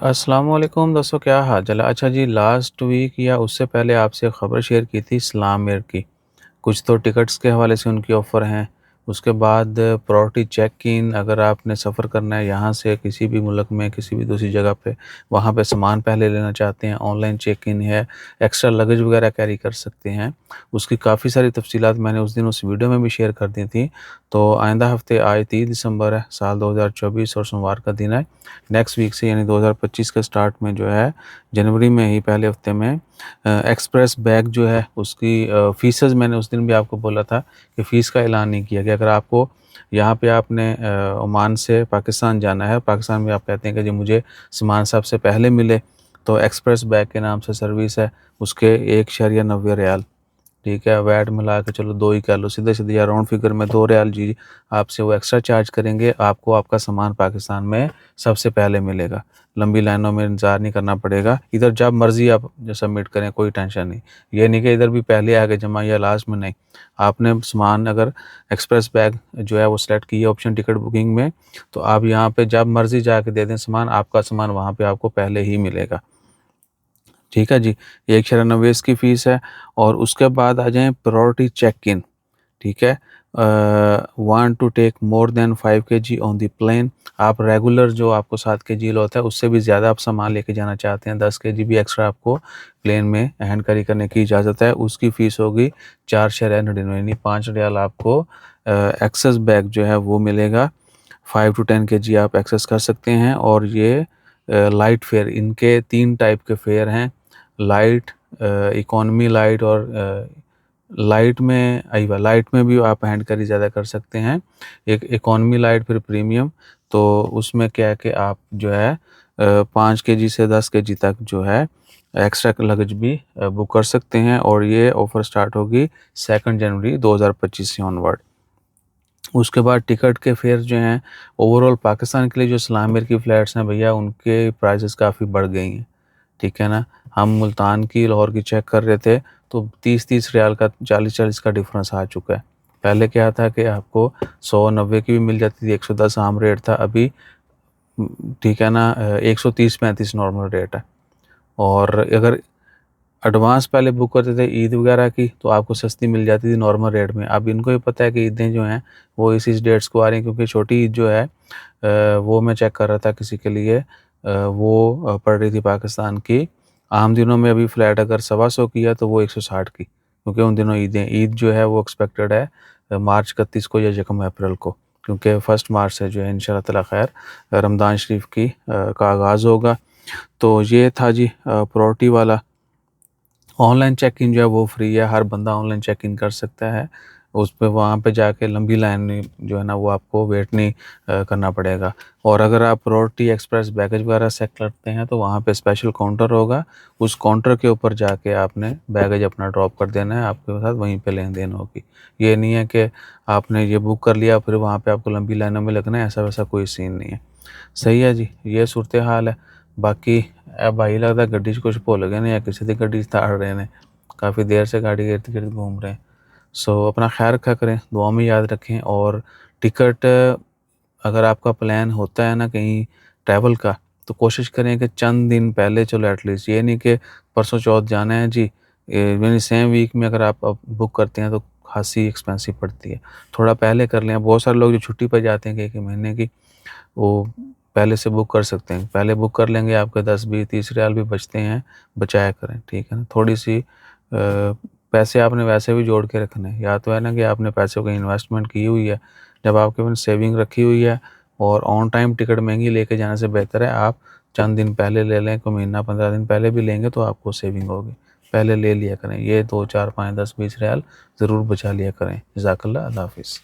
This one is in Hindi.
अस्सलाम वालेकुम दोस्तों, क्या हाल चाल है? अच्छा जी, लास्ट वीक या उससे पहले आपसे ख़बर शेयर की थी इस्लाम एयर की। कुछ तो टिकट्स के हवाले से उनकी ऑफ़र हैं। उसके बाद प्रायोरिटी चेक इन, अगर आपने सफ़र करना है यहाँ से किसी भी मुल्क में, किसी भी दूसरी जगह पे, वहाँ पे सामान पहले लेना चाहते हैं, ऑनलाइन चेक इन है, एक्स्ट्रा लगेज वगैरह कैरी कर सकते हैं। उसकी काफ़ी सारी तफ़सीलात मैंने उस दिन उस वीडियो में भी शेयर कर दी थी। तो आइंदा हफ़्ते आज 30 दिसंबर है, साल 2024 और सोमवार का दिन है। नेक्स्ट वीक से यानी 2025 के स्टार्ट में जो है, जनवरी में ही पहले हफ़्ते में एक्सप्रेस बैग जो है उसकी फ़ीसेज़ मैंने उस दिन भी आपको बोला था कि फ़ीस का ऐलान नहीं किया गया। अगर आपको यहाँ पे आपने ओमान से पाकिस्तान जाना है, पाकिस्तान में आप कहते हैं कि जी मुझे सामान सबसे पहले मिले, तो एक्सप्रेस बैग के नाम से सर्विस है, उसके 1.90 रियाल, ठीक है, वैट मिला के चलो 2 ही कह लो, सीधे-सीधे या राउंड फिगर में 2 रियाल जी आपसे वो एक्स्ट्रा चार्ज करेंगे, आपको आपका सामान पाकिस्तान में सबसे पहले मिलेगा। लंबी लाइनों में इंतज़ार नहीं करना पड़ेगा, इधर जब मर्ज़ी आप जो सबमिट करें, कोई टेंशन नहीं। ये नहीं कि इधर भी पहले आके जमा या लास्ट में, नहीं। आपने सामान अगर एक्सप्रेस बैग जो है वो सेलेक्ट किया ऑप्शन टिकट बुकिंग में, तो आप यहाँ पे जब मर्ज़ी जाके दे दें सामान, आपका सामान वहाँ पे आपको पहले ही मिलेगा। ठीक है जी, 1.96 इसकी फ़ीस है। और उसके बाद आ जाएँ प्रायोरिटी चेक इन, ठीक है। Want to take more than 5 KG on the plane, आप रेगुलर जो आपको 7 केजी होता है उससे भी ज़्यादा आप सामान लेके जाना चाहते हैं, 10 केजी भी एक्स्ट्रा आपको प्लेन में हैंड कैरी करने की इजाज़त है, उसकी फ़ीस होगी 4 यानी 5 रियाल आपको एक्सेस बैग जो है वो मिलेगा। 5 टू 10 केजी आप एक्सेस कर सकते हैं। और ये लाइट फेयर, इनके 3 टाइप के फेयर हैं, लाइट, इकॉनमी लाइट और लाइट में भी आप हैंड कैरी ज़्यादा कर सकते हैं। एक इकॉनमी लाइट, फिर प्रीमियम। तो उसमें क्या है कि आप जो है 5 केजी से 10 केजी तक जो है एक्स्ट्रा लगेज भी बुक कर सकते हैं। और ये ऑफ़र स्टार्ट होगी 2 जनवरी 2025 से ऑनवर्ड। उसके बाद टिकट के फेयर जो हैं, ओवरऑल पाकिस्तान के लिए जो इस्लाम एयर की फ़्लाइट्स हैं भैया, उनके प्राइसेस काफ़ी बढ़ गई हैं, ठीक है ना। हम मुल्तान की, लाहौर की चेक कर रहे थे तो 30-30 रियाल का, 40-40 का डिफरेंस आ चुका है। पहले क्या था कि आपको 190 की भी मिल जाती थी, 110 आम रेट था, अभी ठीक है ना, 130-35 नॉर्मल रेट है। और अगर एडवांस पहले बुक करते थे ईद वगैरह की, तो आपको सस्ती मिल जाती थी नॉर्मल रेट में। अब इनको भी पता है कि ईदें जो हैं वो इस डेट्स को आ रही हैं, क्योंकि छोटी ईद जो है वो मैं चेक कर रहा था किसी के लिए, वो पड़ रही थी पाकिस्तान की आम दिनों में, अभी फ़्लैट अगर 125 की है तो वो 160 की, क्योंकि उन दिनों ईद जो है वो एक्सपेक्टेड है मार्च 31 को या 1 अप्रैल को, क्योंकि 1 मार्च से जो है इंशाल्लाह ताला खैर रमज़ान शरीफ की का आगाज़ होगा। तो ये था जी प्रायोरिटी वाला। ऑनलाइन चेक इन जो है वो फ्री है, हर बंदा ऑनलाइन चेक इन कर सकता है। उस पे वहाँ पे जाके लंबी लाइन में जो है ना वो आपको वेट नहीं करना पड़ेगा। और अगर आप प्रायोरिटी एक्सप्रेस बैगेज वगैरह सेलेक्ट करते हैं तो वहाँ पे स्पेशल काउंटर होगा, उस काउंटर के ऊपर जाके आपने बैगेज अपना ड्रॉप कर देना है, आपके साथ वहीं पे लेन-देन होगी। ये नहीं है कि आपने ये बुक कर लिया फिर वहाँ पे आपको लंबी लाइनों में लगना है, ऐसा-वैसा कोई सीन नहीं है। सही है जी, ये सूरत हाल है। बाकी भाई लगता गड्डी 'ਚ कुछ भुल गए ने या किसी की गड्डी 'ਚ ताड़ रहे ने, काफ़ी देर से गाड़ी के इर्द-गिर्द घूम रहे हैं। सो अपना ख़्याल रखा करें, दुआ में याद रखें। और टिकट अगर आपका प्लान होता है ना कहीं ट्रैवल का, तो कोशिश करें कि चंद दिन पहले चलो एटलीस्ट, ये नहीं कि परसों चौथ जाना है जी, यानी सेम वीक में अगर आप बुक करते हैं तो खासी एक्सपेंसिव पड़ती है। थोड़ा पहले कर लें। बहुत सारे लोग जो छुट्टी पर जाते हैं 1-1 महीने की, वो पहले से बुक कर सकते हैं। पहले बुक कर लेंगे, आपके 10, 20, 30 रियाल भी बचते हैं, बचाया करें, ठीक है ना। थोड़ी-सी पैसे आपने वैसे भी जोड़ के रखने हैं, या तो है ना कि आपने पैसों की इन्वेस्टमेंट की हुई है, जब आपके पास सेविंग रखी हुई है, और ऑन टाइम टिकट महँगी लेके जाने से बेहतर है आप चंद दिन पहले ले लें, कोई महीना 15 दिन पहले भी लेंगे तो आपको सेविंग होगी। पहले ले लिया करें, ये 2, 4, 5, 10, 20 रियाल ज़रूर बचा लिया करें। जज़ाकल्लाह, अल्लाह हाफ़िज़।